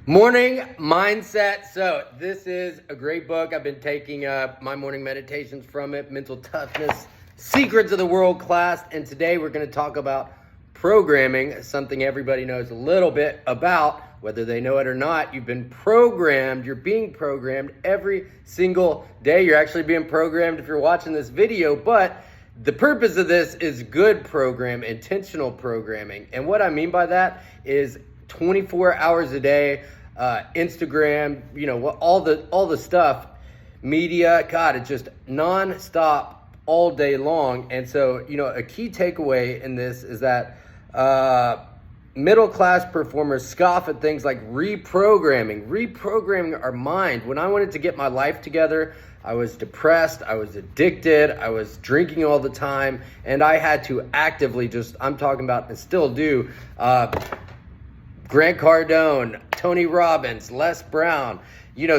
Morning mindset. So this is a great book. I've been taking my morning meditations from it, Mental Toughness, Secrets of the World Class. And today we're going to talk about programming, something everybody knows a little bit about, whether they know it or not. You've been programmed. You're being programmed every single day. You're actually being programmed if you're watching this video, but the purpose of this is good program, intentional programming. And what I mean by that is 24 hours a day, Instagram, all the stuff, media, God, it's just nonstop all day long. And so, a key takeaway in this is that middle-class performers scoff at things like reprogramming our mind. When I wanted to get my life together, I was depressed, I was addicted, I was drinking all the time, and I had to actively I'm talking about, and still do, Grant Cardone, Tony Robbins, Les Brown,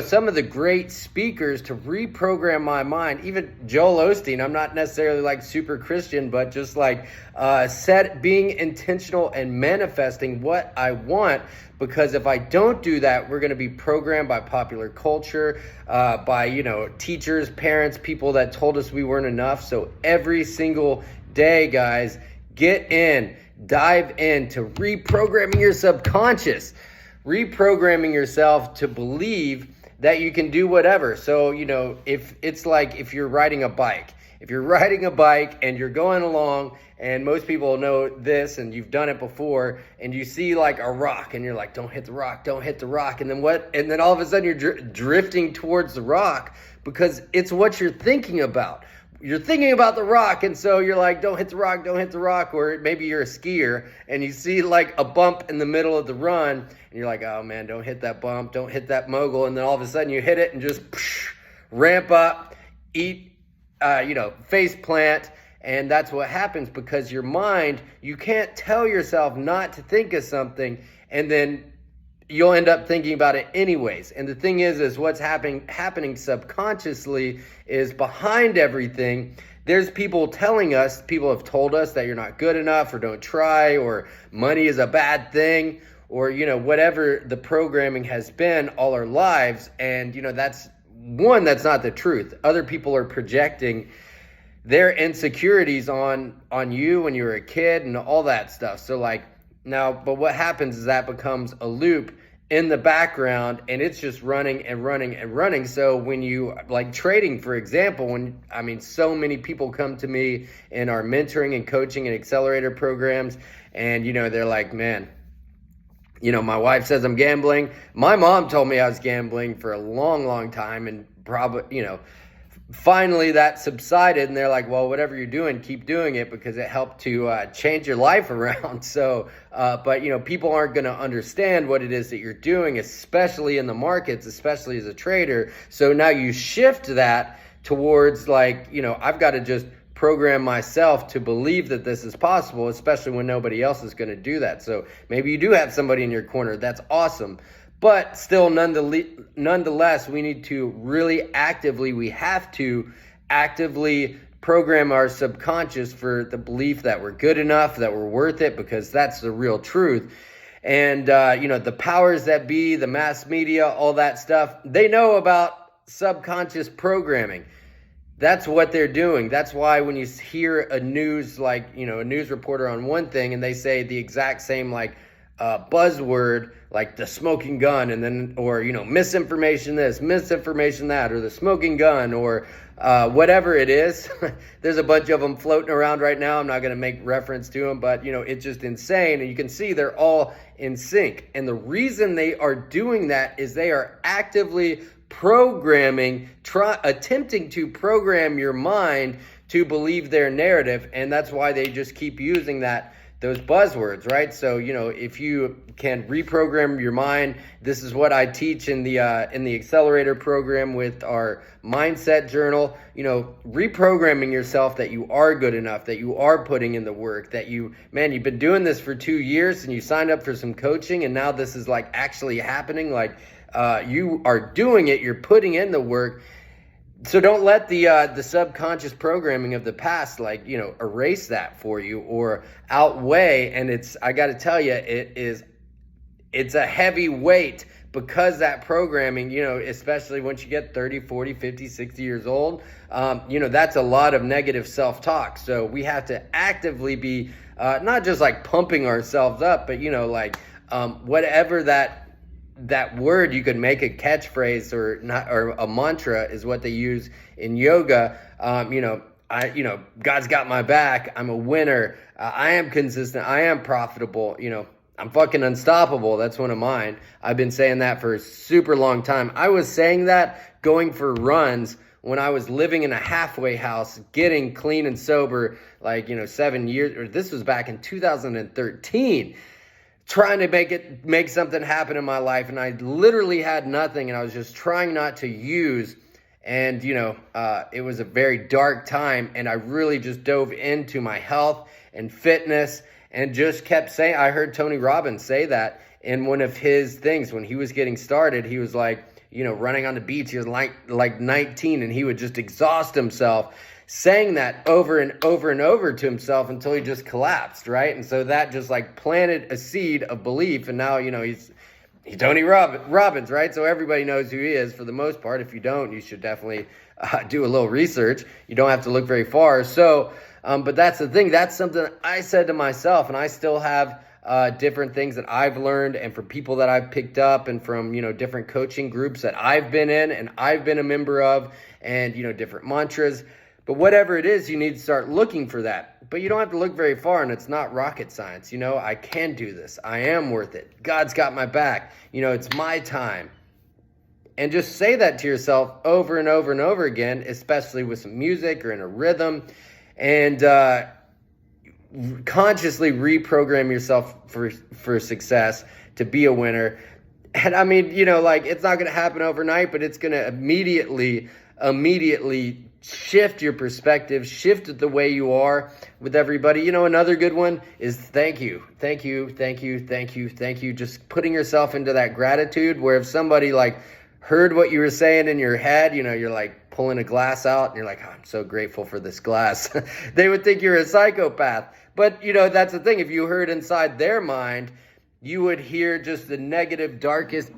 some of the great speakers to reprogram my mind. Even Joel Osteen, I'm not necessarily like super Christian, but just like being intentional and manifesting what I want. Because if I don't do that, we're going to be programmed by popular culture, by, teachers, parents, people that told us we weren't enough. So every single day, guys, dive into reprogramming your subconscious, reprogramming yourself to believe that you can do whatever. So, if you're riding a bike, and you're going along, and most people know this and you've done it before, and you see like a rock and you're like, don't hit the rock. And then what? And then all of a sudden you're drifting towards the rock because it's what you're thinking about. You're thinking about the rock, and so you're like, don't hit the rock. Or maybe you're a skier and you see like a bump in the middle of the run and you're like, oh man, don't hit that bump, don't hit that mogul. And then all of a sudden you hit it and just ramp up, face plant. And that's what happens because your mind, you can't tell yourself not to think of something, and then you'll end up thinking about it anyways. And the thing is what's happening subconsciously is behind everything. There's people have told us that you're not good enough, or don't try, or money is a bad thing, or, whatever the programming has been all our lives. And, that's not the truth. Other people are projecting their insecurities on you when you were a kid and all that stuff. So but what happens is that becomes a loop in the background, and it's just running and running and running. So when you like trading, for example, so many people come to me in our mentoring and coaching and accelerator programs, and they're like, man, my wife says I'm gambling. My mom told me I was gambling for a long time, and probably, finally that subsided, and they're like, well, whatever you're doing, keep doing it because it helped to change your life around. So, but people aren't going to understand what it is that you're doing, especially in the markets, especially as a trader. So now you shift that towards I've got to just program myself to believe that this is possible, especially when nobody else is going to do that. So maybe you do have somebody in your corner. That's awesome. But still, nonetheless, we need to we have to actively program our subconscious for the belief that we're good enough, that we're worth it, because that's the real truth. And, the powers that be, the mass media, all that stuff, they know about subconscious programming. That's what they're doing. That's why when you hear a news reporter on one thing and they say the exact same buzzword, like the smoking gun, and then, or, misinformation this, misinformation that, or the smoking gun, or whatever it is. There's a bunch of them floating around right now. I'm not going to make reference to them, but, it's just insane. And you can see they're all in sync. And the reason they are doing that is they are actively attempting to program your mind to believe their narrative. And that's why they just keep using those buzzwords, right? So, if you can reprogram your mind, this is what I teach in the accelerator program with our mindset journal, reprogramming yourself that you are good enough, that you are putting in the work, that you've been doing this for 2 years and you signed up for some coaching, and now this is actually happening. You are doing it, you're putting in the work. So don't let the subconscious programming of the past, erase that for you or outweigh. And I got to tell you, it's a heavy weight, because that programming, especially once you get 30, 40, 50, 60 years old, that's a lot of negative self-talk. So we have to actively be not just like pumping ourselves up, but whatever that word, you could make a catchphrase or a mantra is what they use in yoga. God's got my back. I'm a winner. I am consistent. I am profitable. I'm fucking unstoppable. That's one of mine. I've been saying that for a super long time. I was saying that going for runs when I was living in a halfway house, getting clean and sober, 7 years, or this was back in 2013, trying to make something happen in my life. And I literally had nothing, and I was just trying not to use. And, it was a very dark time, and I really just dove into my health and fitness and just kept saying, I heard Tony Robbins say that in one of his things when he was getting started. He was running on the beach. He was like 19, and he would just exhaust himself saying that over and over and over to himself until he just collapsed, right? And so that just planted a seed of belief, and now, he's Tony Robbins, right? So everybody knows who he is for the most part. If you don't, you should definitely do a little research. You don't have to look very far. So, but that's the thing. That's something I said to myself, and I still have different things that I've learned, and from people that I've picked up, and from, different coaching groups that I've been in and I've been a member of, and, different mantras. But whatever it is, you need to start looking for that. But you don't have to look very far, and it's not rocket science. I can do this. I am worth it. God's got my back. It's my time. And just say that to yourself over and over and over again, especially with some music or in a rhythm. And consciously reprogram yourself for success, to be a winner. And I mean, it's not going to happen overnight, but it's going to immediately shift your perspective, shift the way you are with everybody. Another good one is thank you. Thank you, thank you, thank you, thank you. Just putting yourself into that gratitude, where if somebody heard what you were saying in your head, you're pulling a glass out and you're like, oh, I'm so grateful for this glass. They would think you're a psychopath. But, that's the thing. If you heard inside their mind, you would hear just the negative, darkest,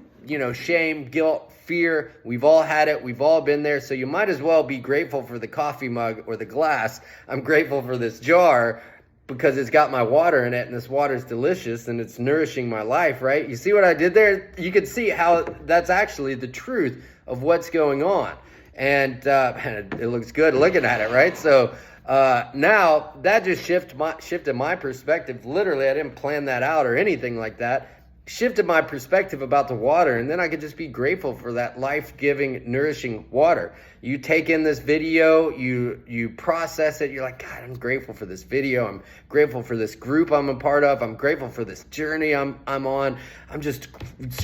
shame, guilt, fear. We've all had it. We've all been there. So you might as well be grateful for the coffee mug or the glass. I'm grateful for this jar because it's got my water in it, and this water is delicious and it's nourishing my life, right? You see what I did there? You can see how that's actually the truth of what's going on. And it looks good looking at it, right? So now that just shifted my perspective. Literally, I didn't plan that out or anything like that. Shifted my perspective about the water, and then I could just be grateful for that life-giving, nourishing water. You take in this video, you process it, you're like, God, I'm grateful for this video, I'm grateful for this group I'm a part of, I'm grateful for this journey I'm on. I'm just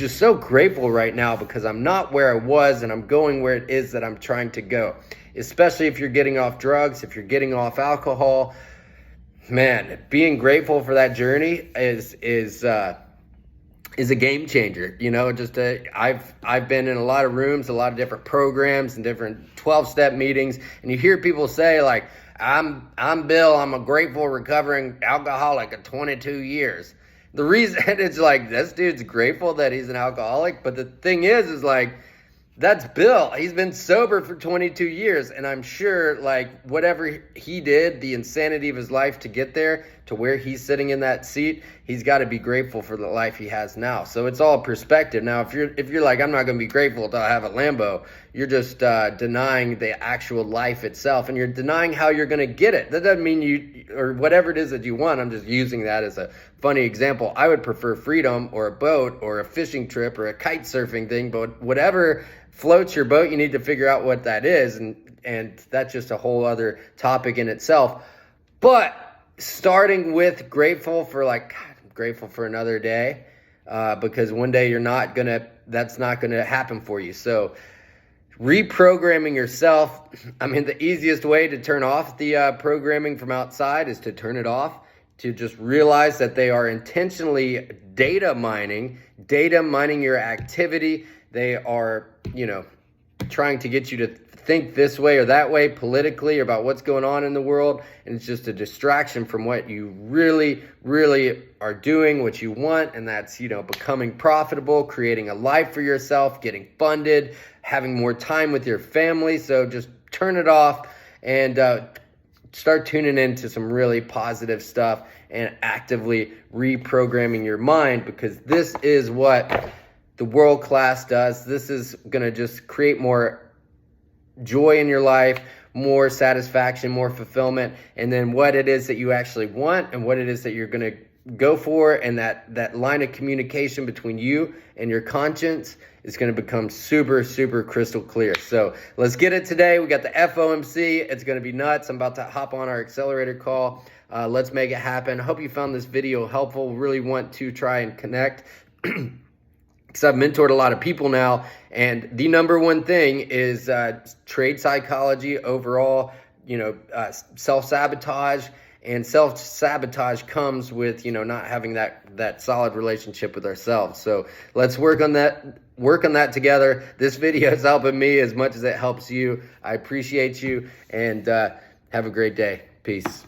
so grateful right now because I'm not where I was, and I'm going where it is that I'm trying to go. Especially if you're getting off drugs, if you're getting off alcohol, man, being grateful for that journey is a game changer. I've been in a lot of rooms, a lot of different programs and different 12-step meetings, and you hear people say I'm Bill, I'm a grateful recovering alcoholic of 22 years. The reason it's this dude's grateful that he's an alcoholic, but the thing is that's Bill. He's been sober for 22 years, and I'm sure whatever he did, the insanity of his life to get there to where he's sitting in that seat, he's got to be grateful for the life he has now. So it's all perspective. Now, if you're like, I'm not going to be grateful until I have a Lambo, you're just denying the actual life itself, and you're denying how you're going to get it. That doesn't mean you, or whatever it is that you want. I'm just using that as a funny example. I would prefer freedom or a boat or a fishing trip or a kite surfing thing, but whatever floats your boat, you need to figure out what that is, and that's just a whole other topic in itself. But starting with grateful for God, I'm grateful for another day, because one day that's not gonna happen for you. So reprogramming yourself, the easiest way to turn off the programming from outside is to turn it off, to just realize that they are intentionally data mining your activity. They are, trying to get you to think this way or that way politically or about what's going on in the world, and it's just a distraction from what you really, really are doing, what you want, and that's, becoming profitable, creating a life for yourself, getting funded, having more time with your family. So just turn it off and start tuning into some really positive stuff and actively reprogramming your mind, because this is what the world class does. This is going to just create more joy in your life, more satisfaction, more fulfillment, and then what it is that you actually want and what it is that you're going to go for, and that line of communication between you and your conscience is going to become super, super crystal clear. So let's get it today. We got the FOMC. It's going to be nuts. I'm about to hop on our accelerator call. Let's make it happen. I hope you found this video helpful. Really want to try and connect because I've mentored a lot of people now, and the number one thing is trade psychology overall, self-sabotage. And self-sabotage comes with, not having that solid relationship with ourselves. So let's work on that together. This video is helping me as much as it helps you. I appreciate you, and have a great day. Peace.